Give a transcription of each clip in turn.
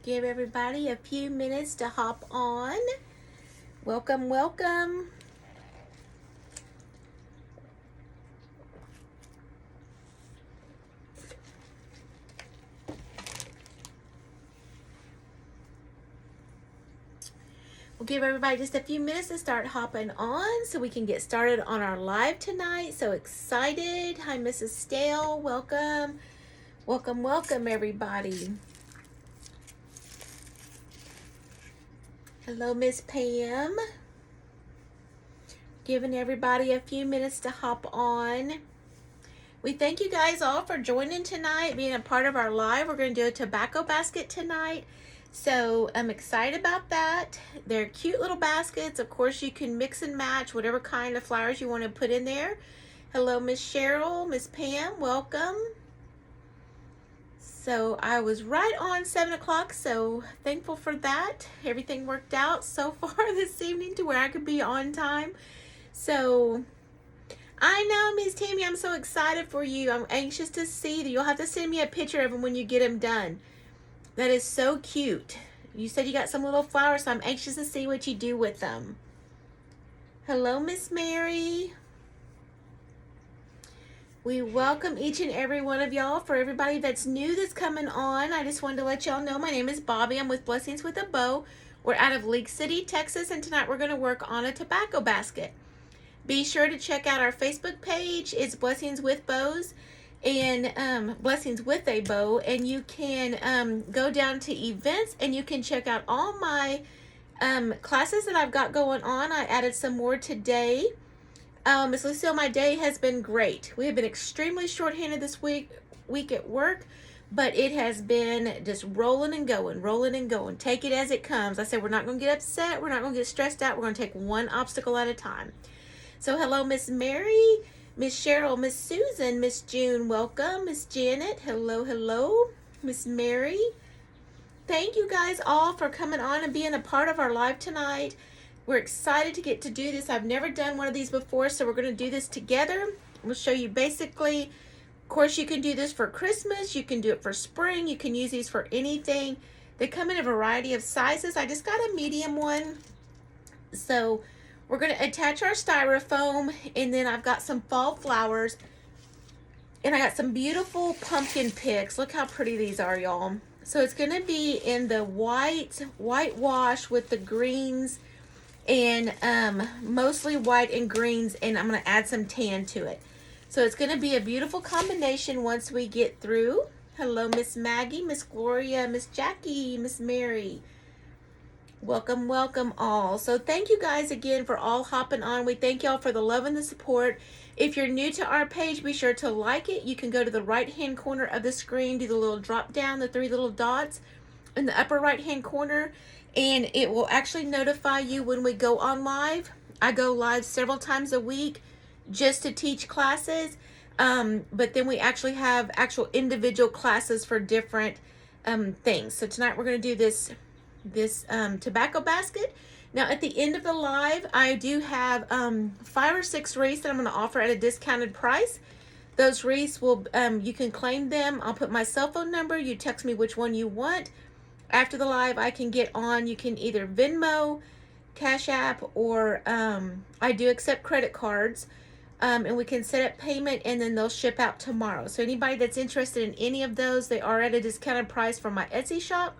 Give everybody a few minutes to hop on. Welcome, welcome. We'll give everybody just a few minutes to start hopping on so we can get started on our live tonight. So excited. Hi, Mrs. Stale. Welcome. Welcome, welcome, everybody. Hello, Miss Pam. Giving everybody a few minutes to hop on. We thank you guys all for joining tonight, being a part of our live. We're going to do a tobacco basket tonight. So I'm excited about that. They're cute little baskets. Of course, you can mix and match whatever kind of flowers you want to put in there. Hello, Miss Cheryl, Miss Pam, welcome. So I was right on 7 o'clock, so thankful for that. Everything worked out so far this evening to where I could be on time. So I know, Miss Tammy, I'm so excited for you. I'm anxious to see that. You'll have to send me a picture of them when you get them done. That is so cute. You said you got some little flowers, so I'm anxious to see what you do with them. Hello, Miss Mary. We welcome each and every one of y'all. For everybody that's new that's coming on, I just wanted to let y'all know my name is Bobby. I'm with Blessings with a Bow. We're out of League City, Texas, and tonight we're going to work on a tobacco basket. Be sure to check out our Facebook page. It's Blessings with Bows and Blessings with a Bow. And you can go down to events and you can check out all my classes that I've got going on. I added some more today. Miss Lucille, my day has been great. We have been extremely shorthanded this week at work, but it has been just rolling and going. Take it as it comes. I said we're not going to get upset. We're not going to get stressed out. We're going to take one obstacle at a time. So hello, Miss Mary, Miss Cheryl, Miss Susan, Miss June, welcome. Miss Janet, hello. Miss Mary. Thank you guys all for coming on and being a part of our live tonight. We're excited to get to do this. I've never done one of these before, so we're going to do this together. We'll show you basically, of course, you can do this for Christmas. You can do it for spring. You can use these for anything. They come in a variety of sizes. I just got a medium one. So we're going to attach our styrofoam, and then I've got some fall flowers, and I got some beautiful pumpkin picks. Look how pretty these are, y'all. So it's going to be in the whitewash with the greens, and mostly white and greens, and I'm going to add some tan to it. So it's going to be a beautiful combination once we get through. Hello, Miss Maggie, Miss Gloria, Miss Jackie, Miss Mary. Welcome all. So thank you guys again for all hopping on. We thank y'all for the love and the support. If you're new to our page, be sure to like it. You can go to the right-hand corner of the screen, do the little drop down, the 3 little dots in the upper right-hand corner, and it will actually notify you when we go on live. I go live several times a week just to teach classes, but then we actually have actual individual classes for different things. So tonight we're going to do this tobacco basket. Now at the end of the live, I do have 5 or 6 wreaths that I'm going to offer at a discounted price. Those wreaths will, you can claim them. I'll put my cell phone number. You text me which one you want. After the live, I can get on. You can either Venmo, Cash App, or I do accept credit cards. And we can set up payment, and then they'll ship out tomorrow. So anybody that's interested in any of those, they are at a discounted price for my Etsy shop.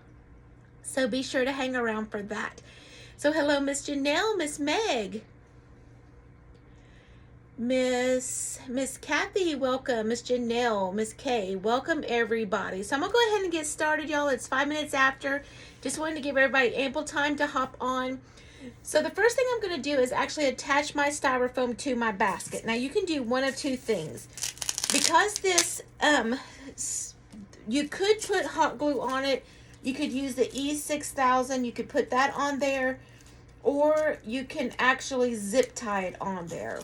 So be sure to hang around for that. So hello, Miss Janelle, Miss Meg, Miss Kathy, welcome. Miss Janelle, Miss Kay, welcome everybody. So I'm gonna go ahead and get started, y'all. It's 5 minutes after. Just wanted to give everybody ample time to hop on. So the first thing I'm gonna do is actually attach my styrofoam to my basket. Now you can do one of 2 things. Because this, you could put hot glue on it. You could use the E6000. You could put that on there, or you can actually zip tie it on there.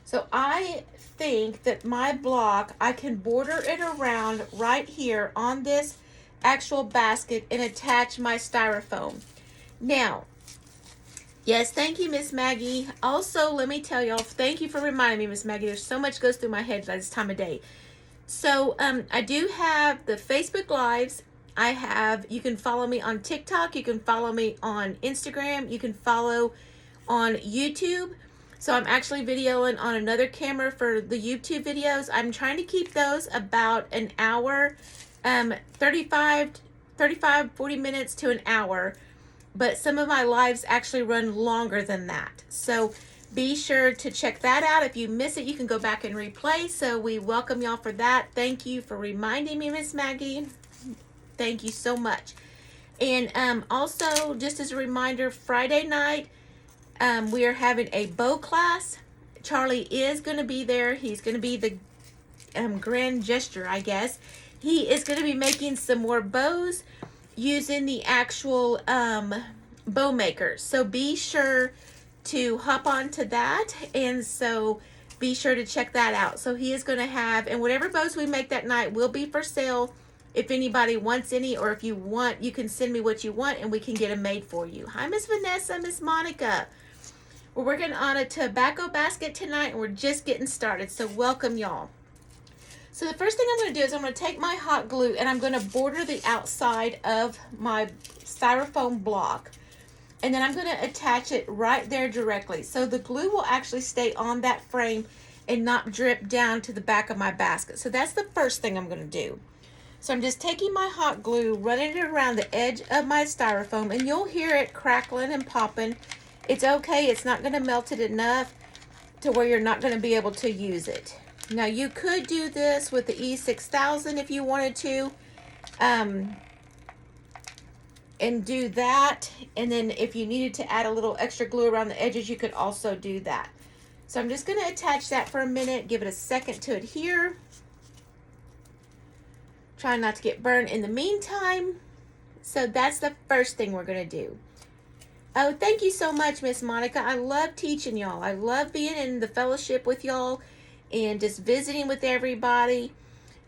So I think that my block, I can border it around right here on this actual basket and attach my styrofoam. Now, yes, thank you, Miss Maggie. Also, let me tell y'all, thank you for reminding me, Miss Maggie. There's so much goes through my head by this time of day. So I do have the Facebook Lives. You can follow me on TikTok, you can follow me on Instagram, you can follow on YouTube. So I'm actually videoing on another camera for the YouTube videos. I'm trying to keep those about an hour, 40 minutes to an hour. But some of my lives actually run longer than that. So be sure to check that out. If you miss it, you can go back and replay. So we welcome y'all for that. Thank you for reminding me, Miss Maggie. Thank you so much. And also, just as a reminder, Friday night, we are having a bow class. Charlie is going to be there. He's going to be the grand gesture, I guess. He is going to be making some more bows using the actual bow makers. So be sure to hop on to that. And so be sure to check that out. So he is going to have, and whatever bows we make that night will be for sale. If anybody wants any, or if you want, you can send me what you want and we can get them made for you. Hi, Miss Vanessa, Miss Monica. We're working on a tobacco basket tonight and we're just getting started. So welcome y'all. So the first thing I'm going to do is I'm going to take my hot glue and I'm going to border the outside of my styrofoam block. And then I'm going to attach it right there directly. So the glue will actually stay on that frame and not drip down to the back of my basket. So that's the first thing I'm going to do. So I'm just taking my hot glue, running it around the edge of my styrofoam, and you'll hear it crackling and popping. It's okay. It's not going to melt it enough to where you're not going to be able to use it. Now you could do this with the E6000 if you wanted to, and do that. And then if you needed to add a little extra glue around the edges, you could also do that. So I'm just going to attach that for a minute, give it a second to adhere. Try not to get burned in the meantime. So that's the first thing we're going to do. Oh, thank you so much, Miss Monica. I love teaching y'all. I love being in the fellowship with y'all and just visiting with everybody.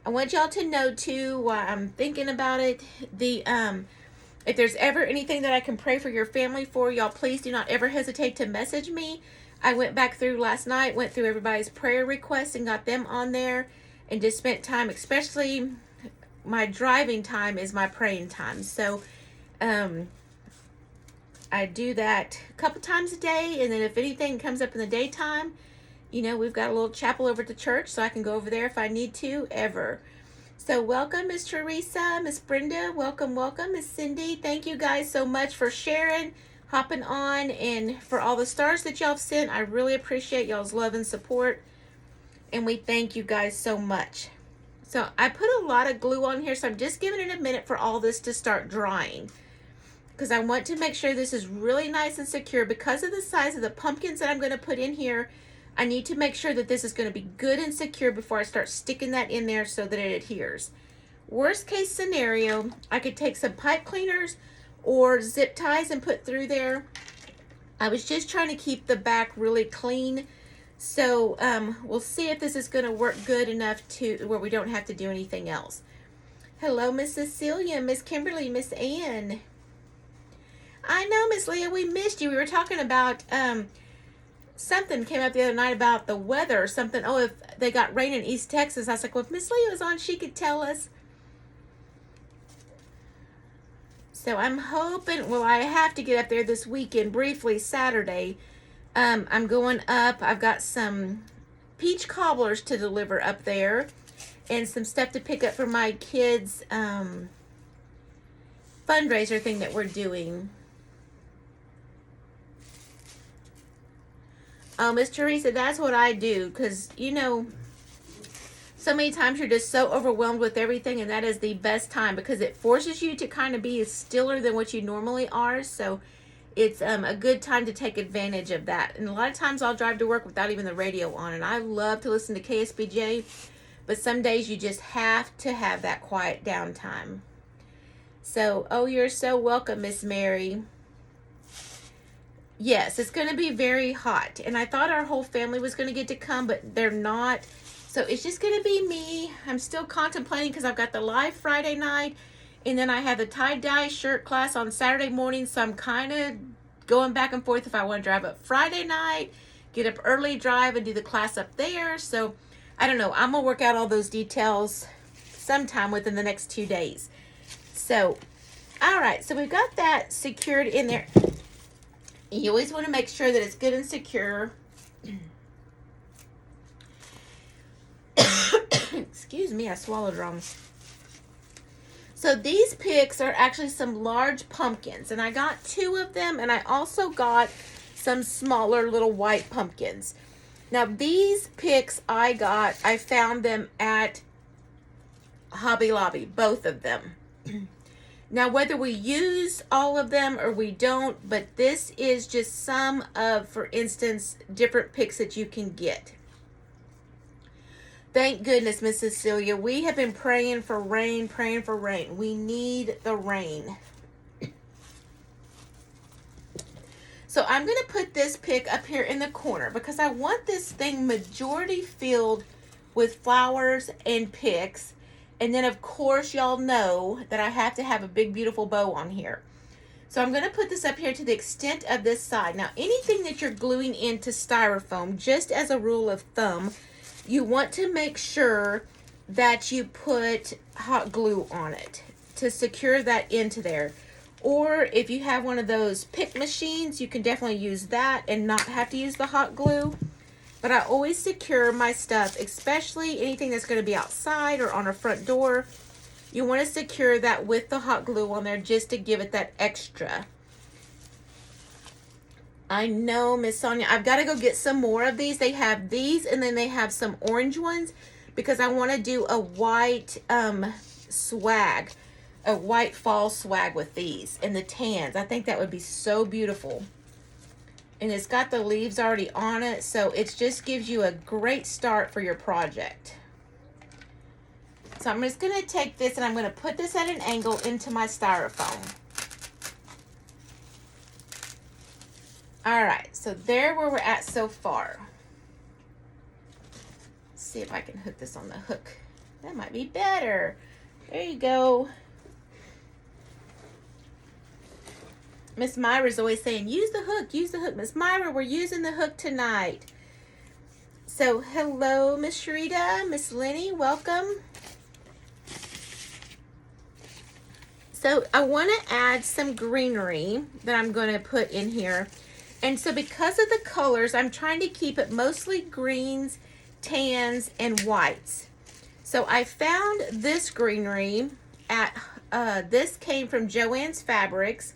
I want y'all to know too, while I'm thinking about it, if there's ever anything that I can pray for your family for, y'all please do not ever hesitate to message me. I went back through last night, went through everybody's prayer requests and got them on there and just spent time, especially my driving time is my praying time. So I do that a couple times a day, and then if anything comes up in the daytime, you know, we've got a little chapel over at the church, so I can go over there if I need to, ever. So welcome, Miss Teresa, Miss Brenda, welcome, welcome, Miss Cindy. Thank you guys so much for sharing, hopping on, and for all the stars that y'all have sent. I really appreciate y'all's love and support, and we thank you guys so much. So I put a lot of glue on here, so I'm just giving it a minute for all this to start drying, because I want to make sure this is really nice and secure. Because of the size of the pumpkins that I'm going to put in here, I need to make sure that this is going to be good and secure before I start sticking that in there so that it adheres. Worst case scenario, I could take some pipe cleaners or zip ties and put through there. I was just trying to keep the back really clean. So we'll see if this is going to work good enough to where we don't have to do anything else. Hello, Miss Cecilia, Miss Kimberly, Miss Ann. I know, Miss Leah, we missed you. We were talking about something came up the other night about the weather or something. Oh, if they got rain in East Texas. I was like, well, if Miss Leah was on, she could tell us. So I'm hoping, well, I have to get up there this weekend briefly, Saturday. I'm going up. I've got some peach cobblers to deliver up there and some stuff to pick up for my kids' fundraiser thing that we're doing. Oh, Miss Teresa, that's what I do, because, you know, so many times you're just so overwhelmed with everything, and that is the best time because it forces you to kind of be stiller than what you normally are. So it's a good time to take advantage of that. And a lot of times I'll drive to work without even the radio on, and I love to listen to KSBJ, but some days you just have to have that quiet downtime. So, oh, you're so welcome, Miss Mary. Yes, it's going to be very hot. And I thought our whole family was going to get to come, but they're not. So it's just going to be me. I'm still contemplating because I've got the live Friday night. And then I have the tie-dye shirt class on Saturday morning. So I'm kind of going back and forth if I want to drive up Friday night, get up early, drive, and do the class up there. So I don't know. I'm going to work out all those details sometime within the next 2 days. So, all right, so we've got that secured in there. You always want to make sure that it's good and secure. Excuse me, I swallowed wrong. So these picks are actually some large pumpkins, and I got 2 of them, and I also got some smaller little white pumpkins. Now these picks I found them at Hobby Lobby, both of them. Now whether we use all of them or we don't, but this is just some of, for instance, different picks that you can get. Thank goodness, Miss Cecilia. We have been praying for rain, praying for rain. We need the rain. So I'm going to put this pick up here in the corner because I want this thing majority filled with flowers and picks. And then, of course, y'all know that I have to have a big, beautiful bow on here. So I'm going to put this up here to the extent of this side. Now, anything that you're gluing into styrofoam, just as a rule of thumb, you want to make sure that you put hot glue on it to secure that into there. Or if you have one of those pick machines, you can definitely use that and not have to use the hot glue. But I always secure my stuff, especially anything that's going to be outside or on a front door. You want to secure that with the hot glue on there just to give it that extra. I know, Miss Sonia. I've got to go get some more of these. They have these, and then they have some orange ones because I want to do a white swag, a white fall swag with these and the tans. I think that would be so beautiful. And it's got the leaves already on it, so it just gives you a great start for your project. So I'm just going to take this and I'm going to put this at an angle into my styrofoam. All right, so there where we're at so far. Let's see if I can hook this on the hook. That might be better. There you go. Miss Myra's always saying, use the hook, use the hook. Miss Myra, we're using the hook tonight. So, hello, Miss Sharita, Miss Lenny, welcome. So, I want to add some greenery that I'm going to put in here. And so because of the colors, I'm trying to keep it mostly greens, tans, and whites. So I found this greenery at, this came from Joann's Fabrics.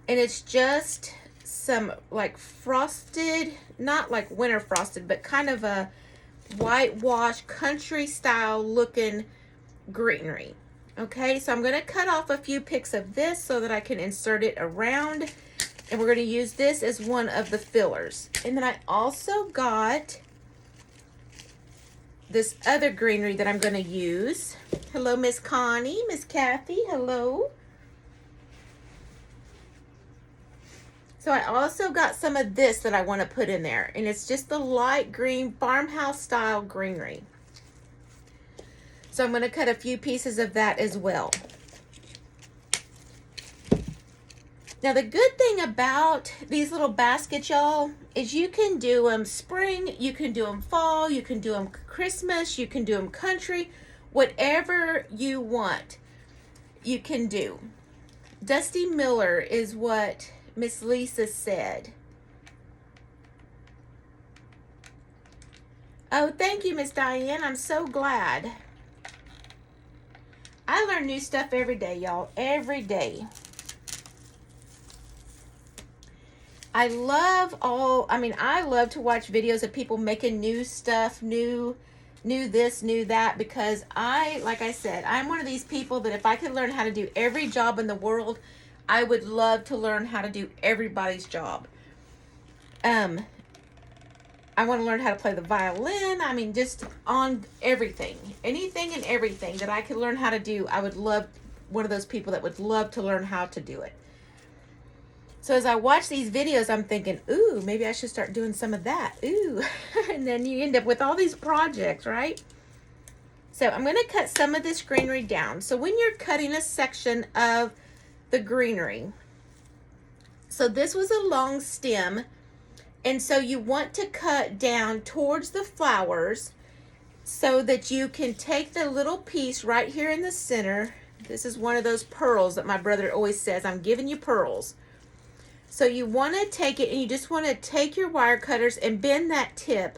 And it's just some like frosted, not like winter frosted, but kind of a whitewash country style looking greenery. Okay, so I'm going to cut off a few picks of this so that I can insert it around. And we're going to use this as one of the fillers. And then I also got this other greenery that I'm going to use. Hello, Miss Connie, Miss Kathy, hello. So I also got some of this that I want to put in there. And it's just the light green farmhouse style greenery. So I'm going to cut a few pieces of that as well. Now the good thing about these little baskets, y'all, is you can do them spring, you can do them fall, you can do them Christmas, you can do them country, whatever you want, you can do. Dusty Miller is what Miss Lisa said. Oh, thank you, Miss Diane. I'm so glad. I learn new stuff every day, y'all. Every day. I love to watch videos of people making new stuff, new this, new that, because like I said, I'm one of these people that if I could learn how to do every job in the world, I would love to learn how to do everybody's job. I want to learn how to play the violin. I mean, just on everything. Anything and everything that I could learn how to do, I would love, one of those people that would love to learn how to do it. So as I watch these videos, I'm thinking, ooh, maybe I should start doing some of that. Ooh, and then you end up with all these projects, right? So I'm going to cut some of this greenery down. So when you're cutting a section of the greenery, so this was a long stem, and so you want to cut down towards the flowers so that you can take the little piece right here in the center This is one of those pearls that my brother always says, I'm giving you pearls. So you want to take it and you just want to take your wire cutters and bend that tip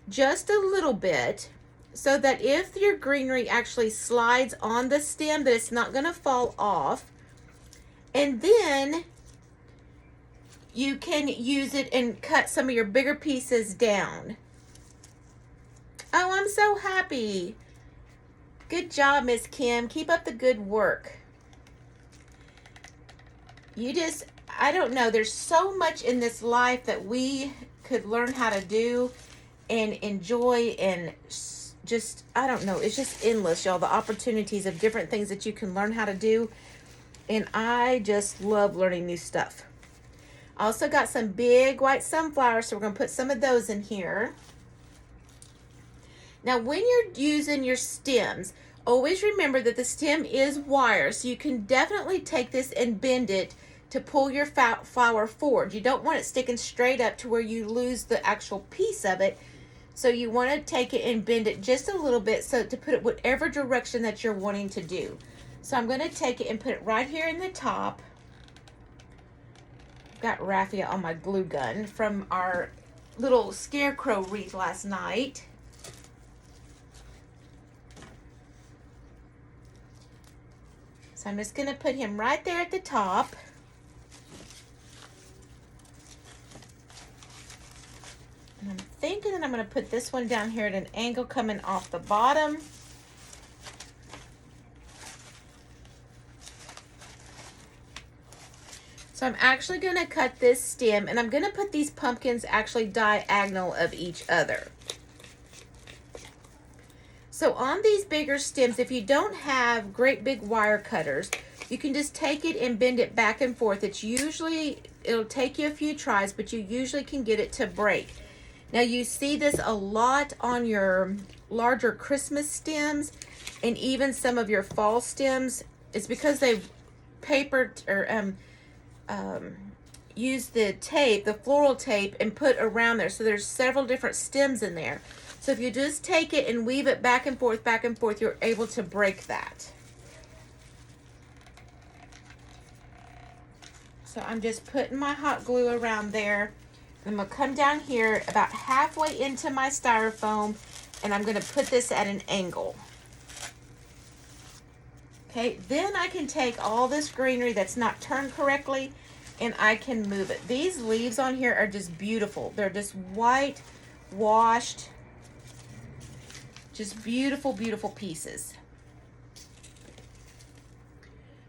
just a little bit so that if your greenery actually slides on the stem, that it's not going to fall off. And then you can use it and cut some of your bigger pieces down. Oh, I'm so happy. Good job, Miss Kim. Keep up the good work. I don't know, there's so much in this life that we could learn how to do and enjoy, and just, I don't know, it's just endless, y'all, the opportunities of different things that you can learn how to do. And I just love learning new stuff. I also got some big white sunflowers, so we're going to put some of those in here. Now, when you're using your stems, always remember that the stem is wire, so you can definitely take this and bend it to pull your flower forward. You don't want it sticking straight up to where you lose the actual piece of it. So you want to take it and bend it just a little bit so to put it whatever direction that you're wanting to do. So I'm going to take it and put it right here in the top. Got raffia on my glue gun from our little scarecrow wreath last night. So I'm just going to put him right there at the top. And I'm thinking that I'm going to put this one down here at an angle coming off the bottom. So I'm actually going to cut this stem, and I'm going to put these pumpkins actually diagonal of each other. So on these bigger stems, if you don't have great big wire cutters, you can just take it and bend it back and forth. It'll take you a few tries, but you usually can get it to break. Now you see this a lot on your larger Christmas stems and even some of your fall stems. It's because they've papered or used the tape, the floral tape, and put around there. So there's several different stems in there. So if you just take it and weave it back and forth, you're able to break that. So I'm just putting my hot glue around there. I'm going to come down here about halfway into my styrofoam, and I'm going to put this at an angle. Okay, then I can take all this greenery that's not turned correctly, and I can move it. These leaves on here are just beautiful. They're just white, washed, just beautiful, beautiful pieces.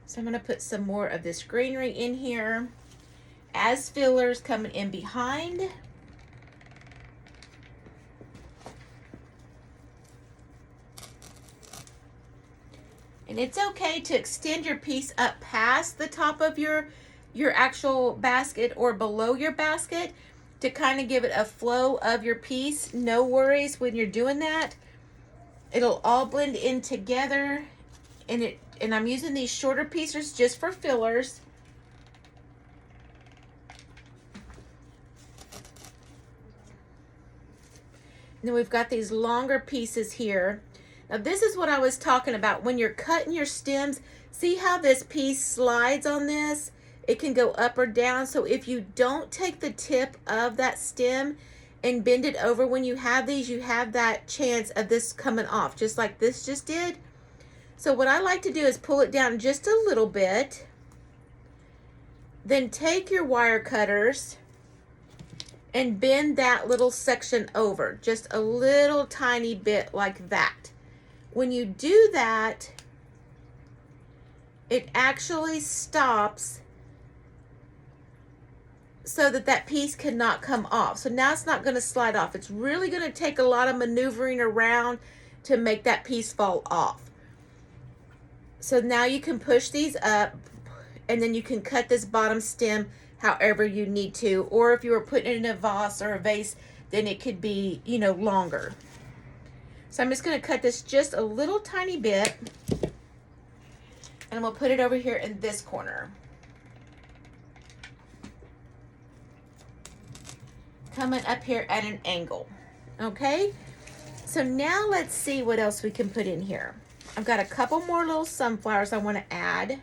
So I'm going to put some more of this greenery in here as fillers coming in behind. And it's okay to extend your piece up past the top of your actual basket or below your basket to kind of give it a flow of your piece. No worries when you're doing that. It'll all blend in together, and I'm using these shorter pieces just for fillers. And then we've got these longer pieces here. Now this is what I was talking about. When you're cutting your stems, see how this piece slides on this? It can go up or down. So if you don't take the tip of that stem and bend it over when you have these, you have that chance of this coming off, just like this just did. So what I like to do is pull it down just a little bit. Then take your wire cutters and bend that little section over, just a little tiny bit like that. When you do that, it actually stops so that that piece cannot come off. So now it's not going to slide off. It's really going to take a lot of maneuvering around to make that piece fall off. So now you can push these up, and then you can cut this bottom stem however you need to. Or if you were putting it in a vase or a vase, then it could be, longer. So I'm just going to cut this just a little tiny bit, and we'll put it over here in this corner. Coming up here at an angle. Okay? So now let's see what else we can put in here. I've got a couple more little sunflowers I want to add.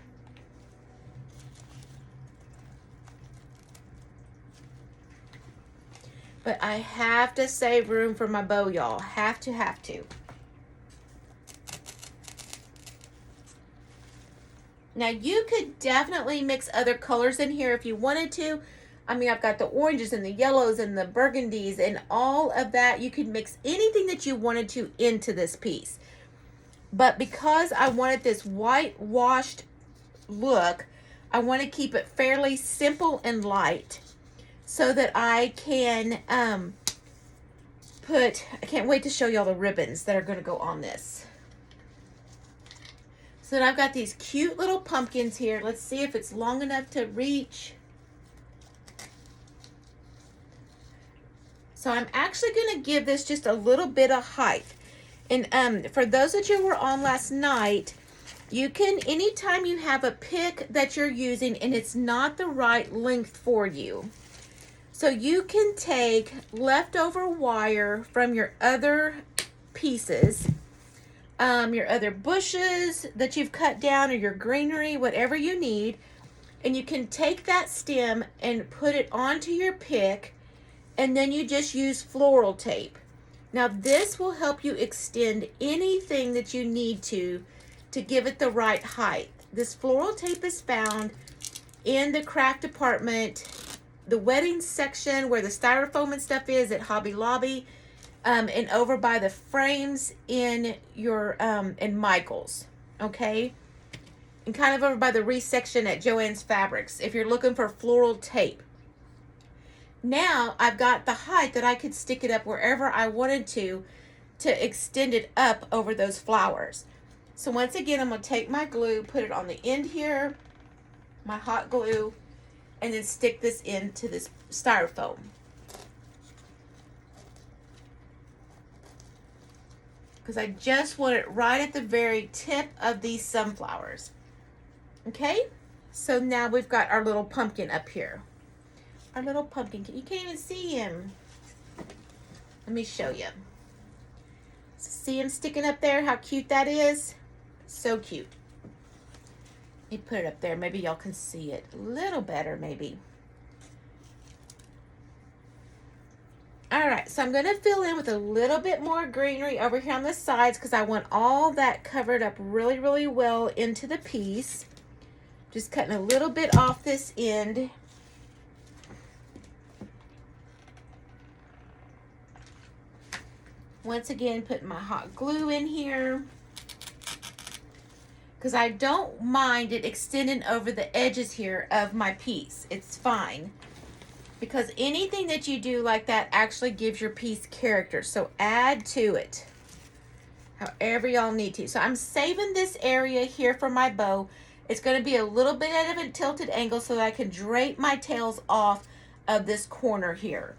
But I have to save room for my bow, y'all. Have to. Now, you could definitely mix other colors in here if you wanted to. I mean, I've got the oranges and the yellows and the burgundies and all of that. You could mix anything that you wanted to into this piece. But because I wanted this whitewashed look, I want to keep it fairly simple and light so that I can I can't wait to show y'all the ribbons that are going to go on this. So then I've got these cute little pumpkins here. Let's see if it's long enough to reach. So I'm actually going to give this just a little bit of height. And for those of you who were on last night, you can, anytime you have a pick that you're using and it's not the right length for you, so you can take leftover wire from your other pieces, your other bushes that you've cut down, or your greenery, whatever you need, and you can take that stem and put it onto your pick, and then you just use floral tape. Now this will help you extend anything that you need to give it the right height. This floral tape is found in the craft department, the wedding section where the styrofoam and stuff is at Hobby Lobby, and over by the frames in your in Michael's, okay? And kind of over by the Reese section at Joann's Fabrics if you're looking for floral tape. Now I've got the height that I could stick it up wherever I wanted to extend it up over those flowers. So once again, I'm going to take my glue, put it on the end here, my hot glue, and then stick this into this styrofoam. Because I just want it right at the very tip of these sunflowers. Okay? So now we've got our little pumpkin up here. Our little pumpkin. You can't even see him. Let me show you. See him sticking up there? How cute that is? So cute. Let me put it up there. Maybe y'all can see it a little better, maybe. All right, so I'm going to fill in with a little bit more greenery over here on the sides because I want all that covered up really, really well into the piece. Just cutting a little bit off this end. Once again, putting my hot glue in here because I don't mind it extending over the edges here of my piece. It's fine because anything that you do like that actually gives your piece character. So add to it however y'all need to. So I'm saving this area here for my bow. It's going to be a little bit out of a tilted angle so that I can drape my tails off of this corner here.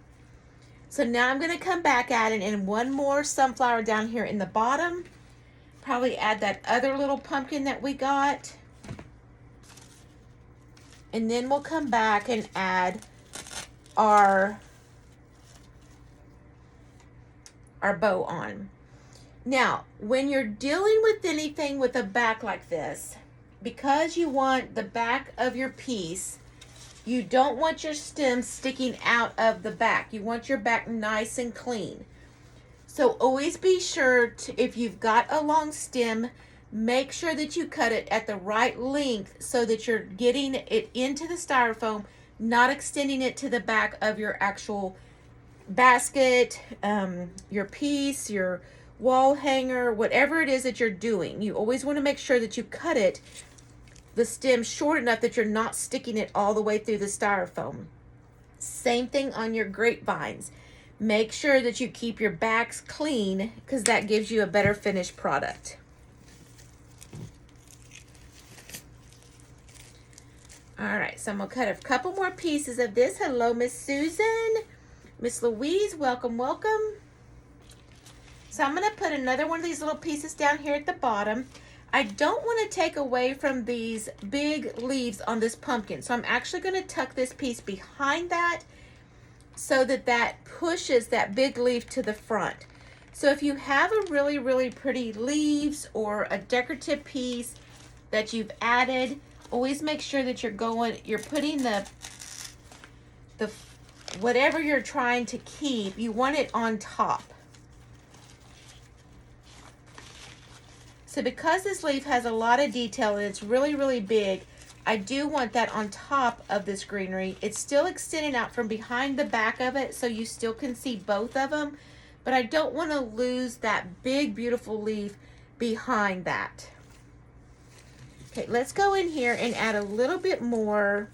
So now I'm going to come back at it in one more sunflower down here in the bottom. Probably add that other little pumpkin that we got. And then we'll come back and add our bow on. Now, when you're dealing with anything with a back like this, because you want the back of your piece, you don't want your stem sticking out of the back. You want your back nice and clean. So always be sure to, if you've got a long stem, make sure that you cut it at the right length so that you're getting it into the styrofoam, not extending it to the back of your actual basket, your piece, your wall hanger, whatever it is that you're doing. You always want to make sure that you cut it, the stem, short enough that you're not sticking it all the way through the styrofoam. Same thing on your grapevines. Make sure that you keep your backs clean because that gives you a better finished product. All right, so I'm going to cut a couple more pieces of this. Hello, Miss Susan. Miss Louise, welcome, welcome. So I'm going to put another one of these little pieces down here at the bottom. I don't want to take away from these big leaves on this pumpkin. So I'm actually going to tuck this piece behind that so that that pushes that big leaf to the front. So if you have a really, really pretty leaves or a decorative piece that you've added, always make sure that you're putting the whatever you're trying to keep, you want it on top. So because this leaf has a lot of detail and it's really, really big, I do want that on top of this greenery. It's still extending out from behind the back of it, so you still can see both of them, but I don't want to lose that big, beautiful leaf behind that. Okay, let's go in here and add a little bit more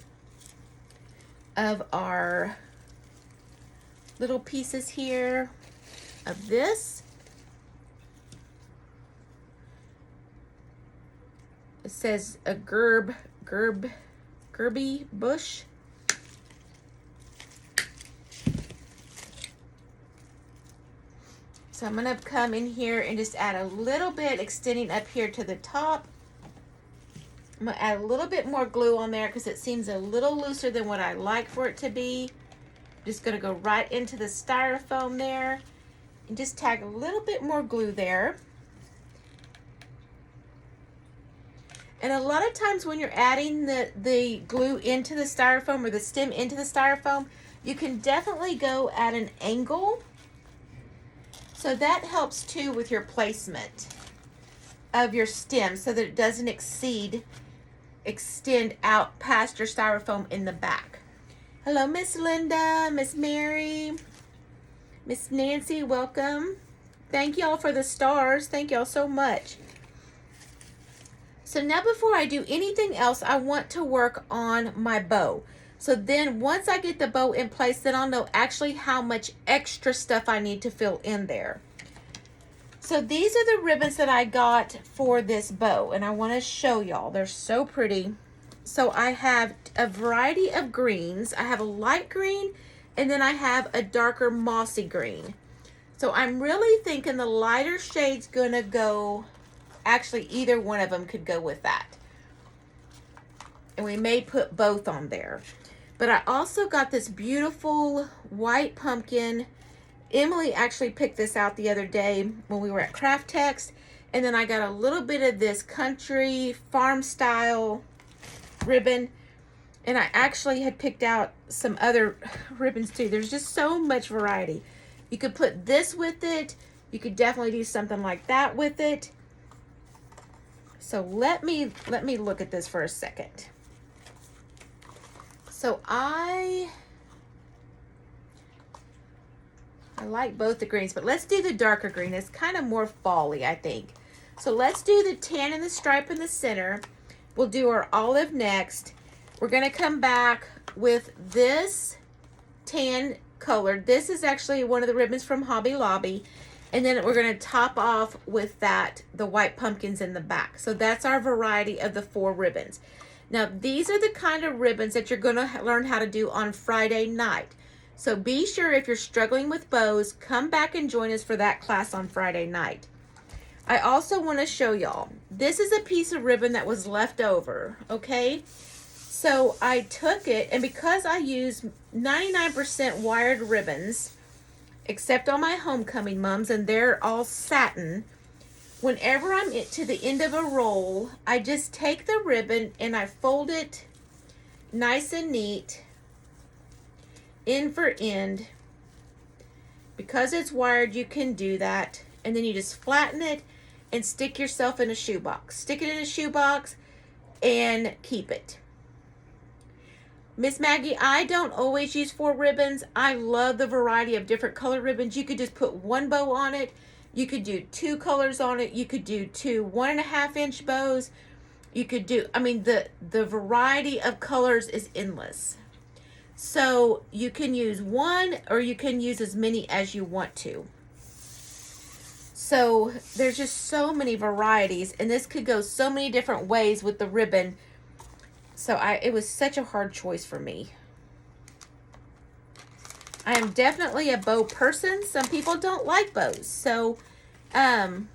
of our little pieces here of this. It says a gerby bush. So I'm gonna come in here and just add a little bit, extending up here to the top. I'm gonna add a little bit more glue on there because it seems a little looser than what I like for it to be. Just gonna go right into the styrofoam there and just tag a little bit more glue there. And a lot of times when you're adding the glue into the styrofoam or the stem into the styrofoam, you can definitely go at an angle. So that helps too with your placement of your stem so that it doesn't extend out past your styrofoam in the back. Hello, Miss Linda, Miss Mary, Miss Nancy, welcome. Thank y'all for the stars. Thank y'all so much. So now before I do anything else, I want to work on my bow. So then once I get the bow in place, then I'll know actually how much extra stuff I need to fill in there. So these are the ribbons that I got for this bow, and I want to show y'all. They're so pretty. So I have a variety of greens. I have a light green, and then I have a darker mossy green. So I'm really thinking the lighter shade's gonna go, actually either one of them could go with that. And we may put both on there. But I also got this beautiful white pumpkin. Emily actually picked this out the other day when we were at Craft Text. And then I got a little bit of this country farm style ribbon. And I actually had picked out some other ribbons too. There's just so much variety. You could put this with it. You could definitely do something like that with it. So let me look at this for a second. So I like both the greens, but let's do the darker green. It's kind of more fall-y, I think. So let's do the tan and the stripe in the center. We'll do our olive next. We're gonna come back with this tan colored. This is actually one of the ribbons from Hobby Lobby. And then we're gonna top off with the white pumpkins in the back. So that's our variety of the 4 ribbons. Now, these are the kind of ribbons that you're gonna learn how to do on Friday night. So be sure if you're struggling with bows, come back and join us for that class on Friday night. I also wanna show y'all, this is a piece of ribbon that was left over, okay? So I took it, and because I use 99% wired ribbons, except on my homecoming mums, and they're all satin, whenever I'm to the end of a roll, I just take the ribbon and I fold it nice and neat, end for end. Because it's wired, you can do that. And then you just flatten it and stick yourself in a shoebox. Stick it in a shoebox and keep it. Miss Maggie, I don't always use 4 ribbons. I love the variety of different color ribbons. You could just put 1 bow on it. You could do 2 colors on it. You could do 2 1.5-inch bows. You could do, I mean, the variety of colors is endless. So you can use 1 or you can use as many as you want to. So there's just so many varieties, and this could go so many different ways with the ribbon. So it was such a hard choice for me. I am definitely a bow person. Some people don't like bows. So, all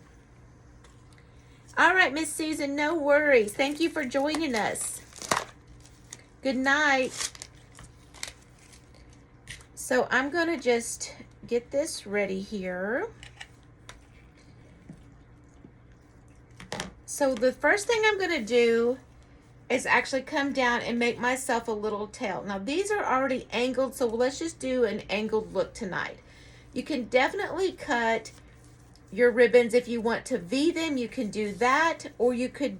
right, Miss Susan, no worries. Thank you for joining us. Good night. So I'm going to just get this ready here. So the first thing I'm going to do is actually come down and make myself a little tail. Now these are already angled, so let's just do an angled look tonight. You can definitely cut your ribbons if you want to V them, you can do that, or you could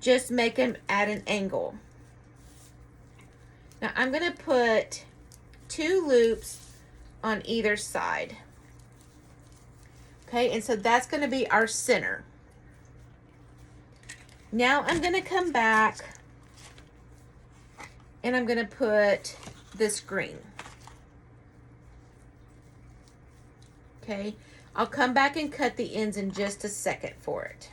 just make them at an angle. Now I'm going to put 2 loops on either side. Okay, and so that's going to be our center. Now I'm going to come back and I'm going to put this green. Okay, I'll come back and cut the ends in just a second for it.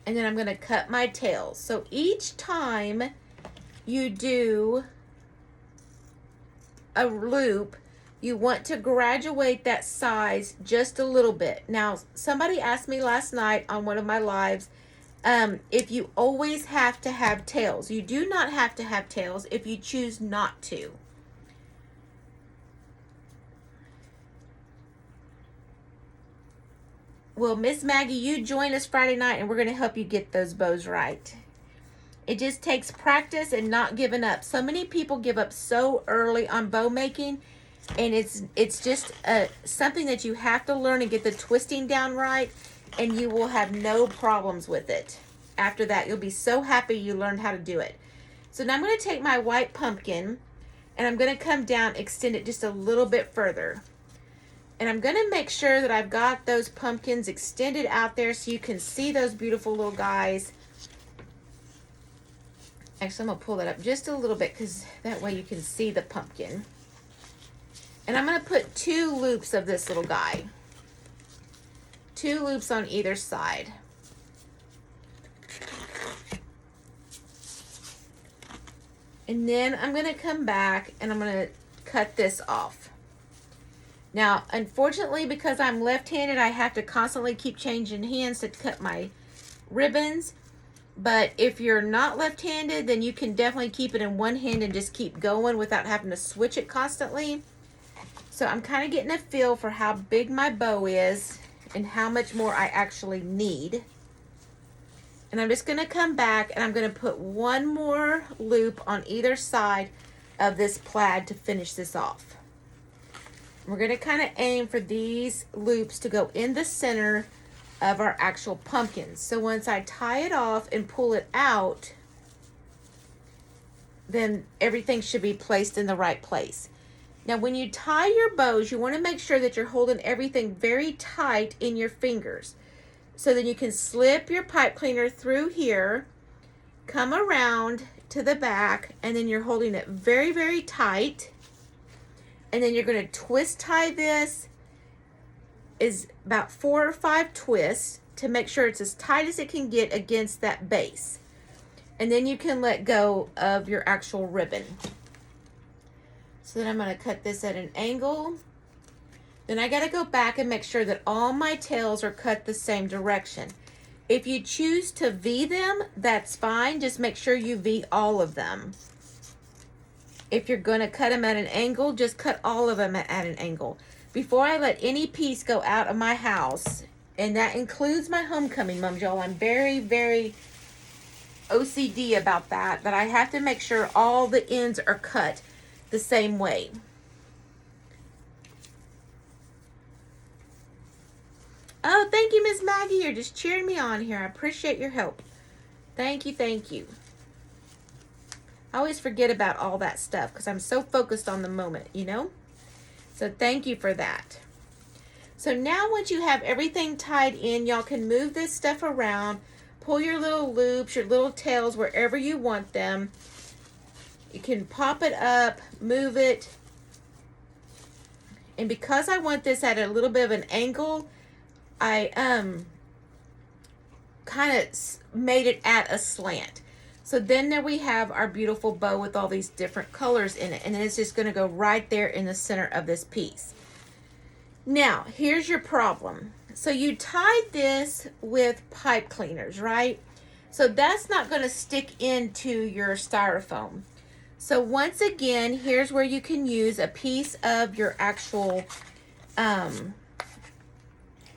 And then I'm going to cut my tails. So each time you do a loop, you want to graduate that size just a little bit. Now, somebody asked me last night on one of my lives if you always have to have tails. You do not have to have tails if you choose not to. Well, Miss Maggie, you join us Friday night and we're going to help you get those bows right. It just takes practice and not giving up. So many people give up so early on bow making, and it's just something that you have to learn and get the twisting down right, and you will have no problems with it. After that, you'll be so happy you learned how to do it. So now I'm going to take my white pumpkin and I'm going to come down, extend it just a little bit further. And I'm going to make sure that I've got those pumpkins extended out there so you can see those beautiful little guys. Actually, I'm going to pull that up just a little bit because that way you can see the pumpkin. And I'm going to put 2 loops of this little guy. 2 loops on either side. And then I'm going to come back and I'm going to cut this off. Now, unfortunately, because I'm left-handed, I have to constantly keep changing hands to cut my ribbons. But if you're not left-handed, then you can definitely keep it in one hand and just keep going without having to switch it constantly. So I'm kind of getting a feel for how big my bow is and how much more I actually need. And I'm just going to come back and I'm going to put 1 more loop on either side of this plaid to finish this off. We're going to kind of aim for these loops to go in the center of our actual pumpkins. So once I tie it off and pull it out, then everything should be placed in the right place. Now when you tie your bows, you want to make sure that you're holding everything very tight in your fingers. So then you can slip your pipe cleaner through here, come around to the back, and then you're holding it very, very tight. And then you're going to twist tie this is about 4 or 5 twists to make sure it's as tight as it can get against that base. And then you can let go of your actual ribbon. So then I'm going to cut this at an angle. Then I got to go back and make sure that all my tails are cut the same direction. If you choose to V them, that's fine. Just make sure you V all of them. If you're going to cut them at an angle, just cut all of them at an angle. Before I let any piece go out of my house, and that includes my homecoming mums, y'all, I'm very, very OCD about that I have to make sure all the ends are cut the same way. Oh, thank you, Miss Maggie. You're just cheering me on here. I appreciate your help. Thank you, thank you. I always forget about all that stuff because I'm so focused on the moment, you know? So thank you for that. So now once you have everything tied in, y'all can move this stuff around, pull your little loops, your little tails wherever you want them. You can pop it up, move it. And because I want this at a little bit of an angle, I kind of made it at a slant. So then there we have our beautiful bow with all these different colors in it. And then it's just going to go right there in the center of this piece. Now, here's your problem. So you tied this with pipe cleaners, right? So that's not going to stick into your styrofoam. So once again, here's where you can use a piece of your actual,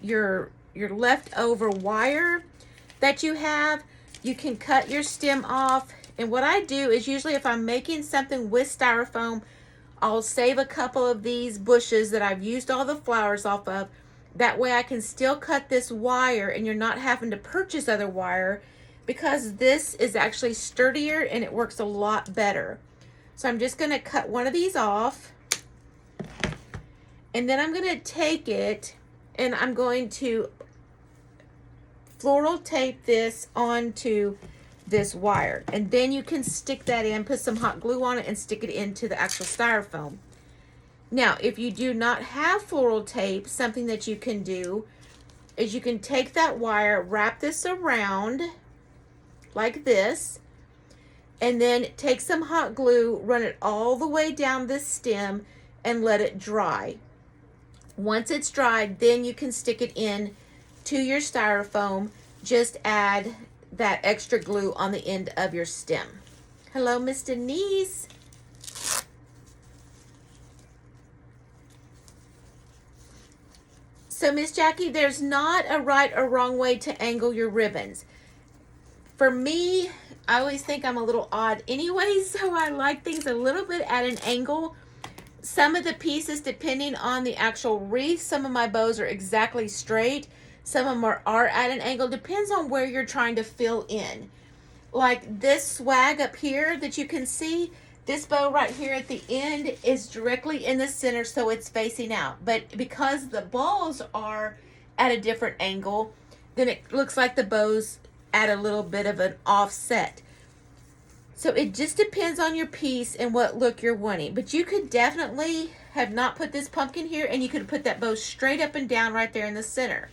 your leftover wire that you have. You can cut your stem off. And what I do is usually if I'm making something with styrofoam, I'll save a couple of these bushes that I've used all the flowers off of. That way I can still cut this wire and you're not having to purchase other wire, because this is actually sturdier and it works a lot better. So I'm just gonna cut one of these off, and then I'm gonna take it and I'm going to floral tape this onto this wire, and then you can stick that in, put some hot glue on it and stick it into the actual styrofoam. Now, if you do not have floral tape, something that you can do is you can take that wire, wrap this around like this, and then take some hot glue, run it all the way down this stem and let it dry. Once it's dried, then you can stick it in to your styrofoam. Just add that extra glue on the end of your stem. Hello, Miss Denise. So, Miss Jackie, there's not a right or wrong way to angle your ribbons. For me, I always think I'm a little odd anyway, so I like things a little bit at an angle. Some of the pieces, depending on the actual wreath, some of my bows are exactly straight. Some of them are at an angle. Depends on where you're trying to fill in. Like this swag up here that you can see, this bow right here at the end is directly in the center, so it's facing out. But because the balls are at a different angle, then it looks like the bow's at a little bit of an offset. So it just depends on your piece and what look you're wanting. But you could definitely have not put this pumpkin here, and you could put that bow straight up and down right there in the center.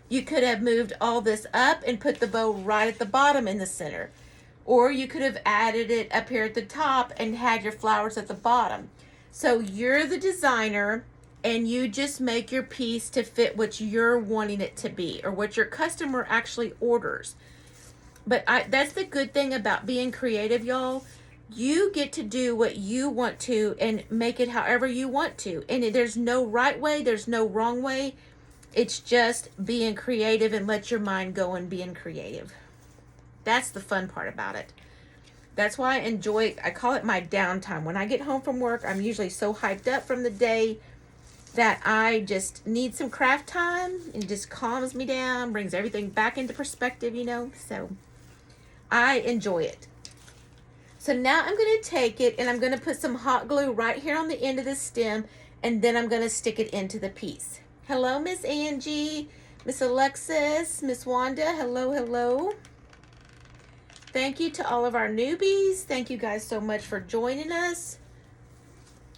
You could have moved all this up and put the bow right at the bottom in the center. Or you could have added it up here at the top and had your flowers at the bottom. So you're the designer, and you just make your piece to fit what you're wanting it to be, or what your customer actually orders. But that's the good thing about being creative, y'all. You get to do what you want to and make it however you want to. And there's no right way, there's no wrong way. It's just being creative and let your mind go and being creative. That's the fun part about it. That's why I enjoy, I call it my downtime. When I get home from work, I'm usually so hyped up from the day that I just need some craft time, and it just calms me down, brings everything back into perspective, you know. So I enjoy it. So now I'm going to take it and I'm going to put some hot glue right here on the end of the stem, and then I'm going to stick it into the piece. Hello, Miss Angie, Miss Alexis, Miss Wanda. Hello, hello. Thank you to all of our newbies. Thank you guys so much for joining us.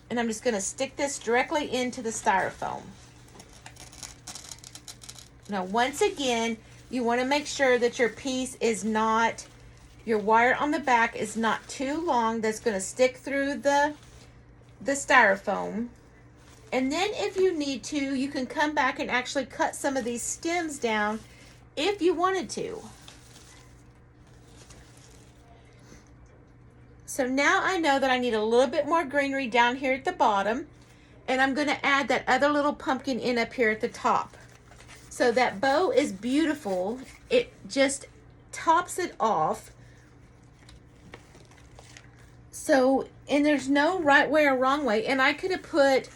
And I'm just going to stick this directly into the styrofoam. Now, once again, you want to make sure that your piece is not, your wire on the back is not too long. That's going to stick through the styrofoam. And then if you need to, you can come back and actually cut some of these stems down if you wanted to. So now I know that I need a little bit more greenery down here at the bottom, and I'm going to add that other little pumpkin in up here at the top. So that bow is beautiful. It just tops it off. So, and there's no right way or wrong way, and I could have put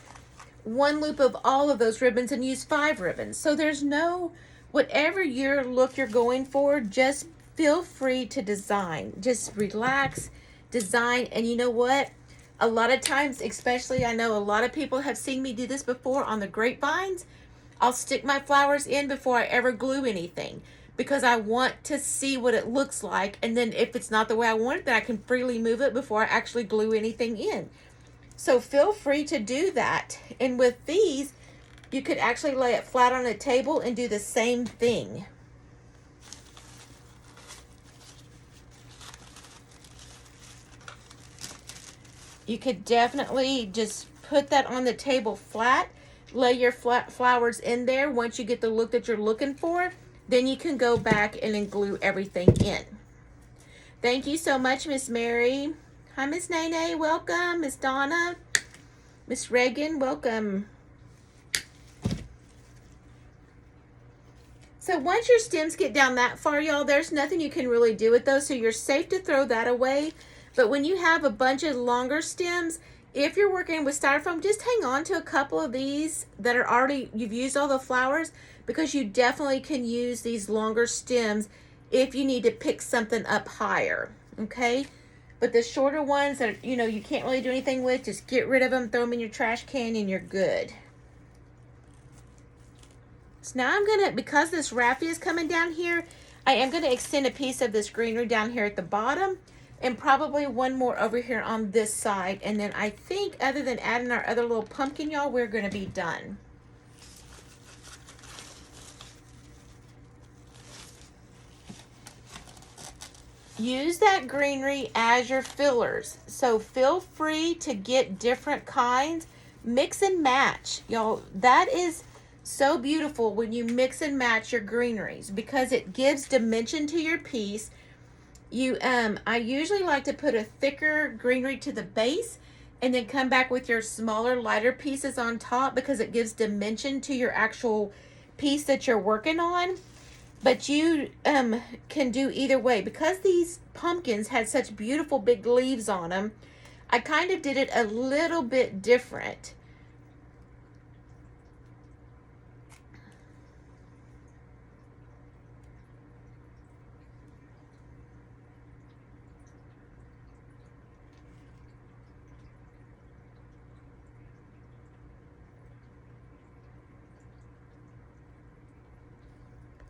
one loop of all of those ribbons and used 5 ribbons. So there's no, whatever your look you're going for, just feel free to design. Just relax, design. And you know what? A lot of times, especially, I know a lot of people have seen me do this before on the grapevines. I'll stick my flowers in before I ever glue anything, because I want to see what it looks like. And then if it's not the way I want it, then I can freely move it before I actually glue anything in. So feel free to do that. And with these, you could actually lay it flat on a table and do the same thing. You could definitely just put that on the table flat, lay your flat flowers in there. Once you get the look that you're looking for, then you can go back and then glue everything in. Thank you so much, Miss Mary. Hi, Miss Nene, welcome. Miss Donna, Miss Reagan, welcome. So once your stems get down that far, y'all, there's nothing you can really do with those, so you're safe to throw that away. But when you have a bunch of longer stems, if you're working with styrofoam, just hang on to a couple of these that are already, you've used all the flowers, because you definitely can use these longer stems if you need to pick something up higher, okay? But the shorter ones that, you can't really do anything with, just get rid of them, throw them in your trash can, and you're good. So now I'm going to, because this raffia is coming down here, I am going to extend a piece of this greenery down here at the bottom, and probably one more over here on this side. And then I think, other than adding our other little pumpkin, y'all, we're going to be done. Use that greenery as your fillers. So feel free to get different kinds. Mix and match. Y'all, that is so beautiful when you mix and match your greeneries, because it gives dimension to your piece. I usually like to put a thicker greenery to the base and then come back with your smaller, lighter pieces on top, because it gives dimension to your actual piece that you're working on. But you can do either way. Because these pumpkins had such beautiful big leaves on them, I kind of did it a little bit different.